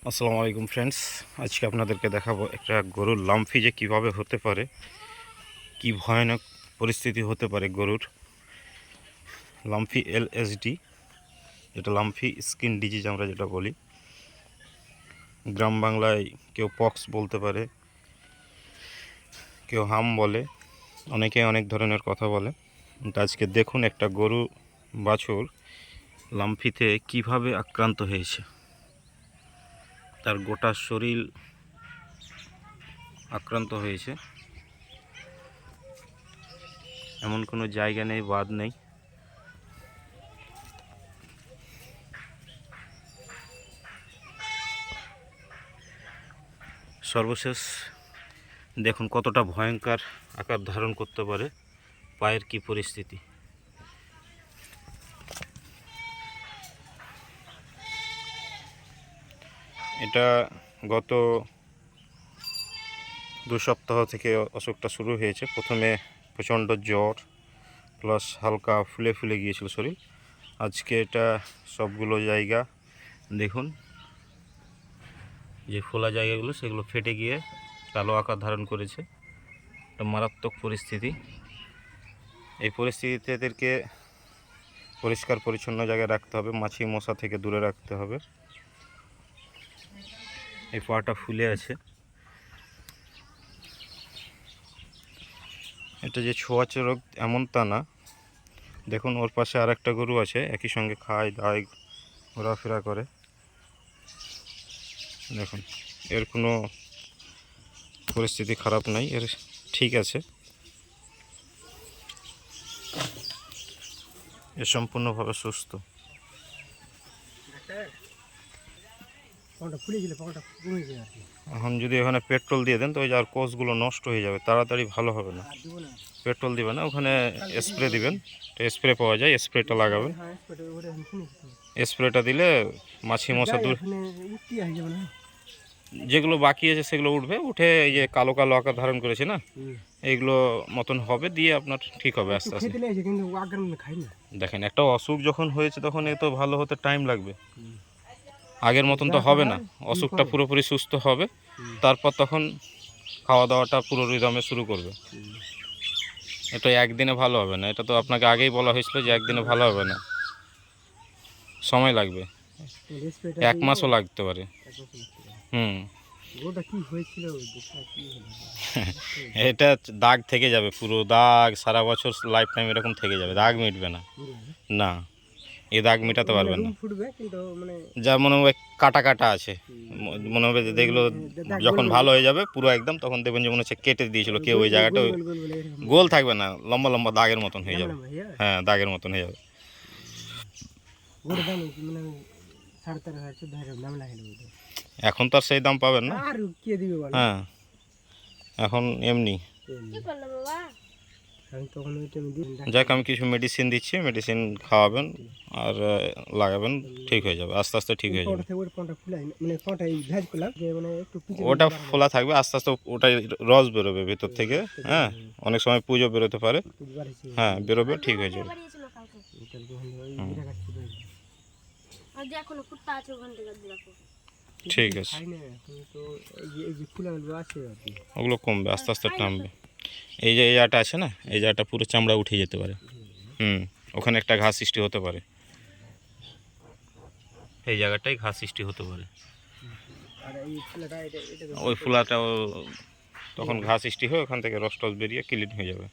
আসসালামু আলাইকুম ফ্রেন্ডস, আজকে আপনাদেরকে দেখাবো একটা গরুর লাম্ফি যে কীভাবে হতে পারে, কি ভয়ানক পরিস্থিতি হতে পারে গরুর। লাম্ফি এলএসডি, যেটা লাম্ফি স্কিন ডিজিজ আমরা যেটা বলি, গ্রাম বাংলায় কেউ পক্স বলতে পারে, কেউ হাম বলে, অনেকে অনেক ধরনের কথা বলে। কিন্তু আজকে দেখুন একটা গরু বাছুর লাম্ফিতে কিভাবে আক্রান্ত হয়েছে। তার গোটা শরীর আক্রান্ত হয়েছে, এমন কোনো জায়গা নেই, বাদ নেই। সর্বশেষ দেখুন কতটা ভয়ঙ্কর আকার ধারণ করতে পারে, পায়ের কি পরিস্থিতি। এটা গত 2 সপ্তাহ থেকে অসুখটা শুরু হয়েছে। প্রথমে প্রচণ্ড জ্বর প্লাস হালকা ফুলে ফুলে গিয়েছিল শরীর। আজকে এটা সবগুলো জায়গা দেখুন, যে ফোলা জায়গাগুলো সেগুলো ফেটে গিয়ে কালো আকার ধারণ করেছে। একটা মারাত্মক পরিস্থিতি। এই পরিস্থিতিতে এদেরকে পরিষ্কার পরিচ্ছন্ন জায়গায় রাখতে হবে, মাছি মশা থেকে দূরে রাখতে হবে। এই পাটা ফুলে আছে। এটা যে ছোঁয়াচে রোগ এমন তা না। দেখুন ওর পাশে আর একটা গরু আছে, একই সঙ্গে খায় দায় ঘোরাফেরা করে। দেখুন এর কোনো পরিস্থিতি খারাপ নাই, এর ঠিক আছে, এ সম্পূর্ণভাবে সুস্থ। এখন যদি ওখানে পেট্রোল দিয়ে দেন তো ওই যে আর কোষগুলো নষ্ট হয়ে যাবে, তাড়াতাড়ি ভালো হবে না। পেট্রোল দিবেন না, ওখানে স্প্রে দিবেন, স্প্রে পাওয়া যায়, স্প্রেটা লাগাবেন। স্প্রেটা দিলে মাছি মশা দূর, যেগুলো বাকি আছে সেগুলো উঠবে, উঠে এই যে কালো কালো আকার ধারণ করেছে না, এইগুলো মতন হবে, দিয়ে আপনার ঠিক হবে আস্তে আস্তে। দেখেন একটা অসুখ যখন হয়েছে তখন এ তো ভালো হতে টাইম লাগবে, আগের মতন তো হবে না। অসুখটা পুরোপুরি সুস্থ হবে, তারপর তখন খাওয়া দাওয়াটা পুরো রিদমে শুরু করবে। এটা একদিনে ভালো হবে না, এটা তো আপনাকে আগেই বলা হয়েছিল যে একদিনে ভালো হবে না, সময় লাগবে, 1 মাসও লাগতে পারে। এটা দাগ থেকে যাবে, পুরো দাগ সারা বছর লাইফ টাইম এরকম থেকে যাবে, দাগ মিটবে না। না, এই দাগ মেটাতে পারবেন না। যা মনে হবে কাটা কাটা আছে, মনে হবে যে দেখলো যখন ভালো হয়ে যাবে পুরো একদম, তখন দেখবেন যে মনে হচ্ছে কেটে দিয়েছিল কেউ ওই জায়গাটা। গোল থাকবে না, লম্বা লম্বা দাগের মতন হয়ে যাবে। হ্যাঁ, দাগের মতন হয়ে যাবে। এখন তো আর সেই দাম পাবেন না। হ্যাঁ, এখন এমনি। যাক, আমি কিছু মেডিসিন দিচ্ছি, মেডিসিন খাওয়াবেন আর লাগাবেন, ঠিক হয়ে যাবে, আস্তে আস্তে ঠিক হয়ে যাবে। ওটা ফোলা থাকবে, আস্তে আস্তে ওটাই রস বেরোবে ভেতর থেকে। হ্যাঁ, অনেক সময় পুজো বেরোতে পারে। হ্যাঁ, বেরোবে, ঠিক হয়ে যাবে। ঠিক আছে, ওগুলো কমবে, আস্তে আস্তে নামবে। এই যে এই জায়গাটা আছে না, এই জায়গাটা পুরো চামড়া উঠে যেতে পারে। ওখানে একটা ঘা সৃষ্টি হতে পারে, এই জায়গাটাই ঘা সৃষ্টি হতে পারে। ওই ফুলাটাও তখন ঘা সৃষ্টি হয়ে ওখান থেকে রস টস বেরিয়ে ক্লিন হয়ে যাবে।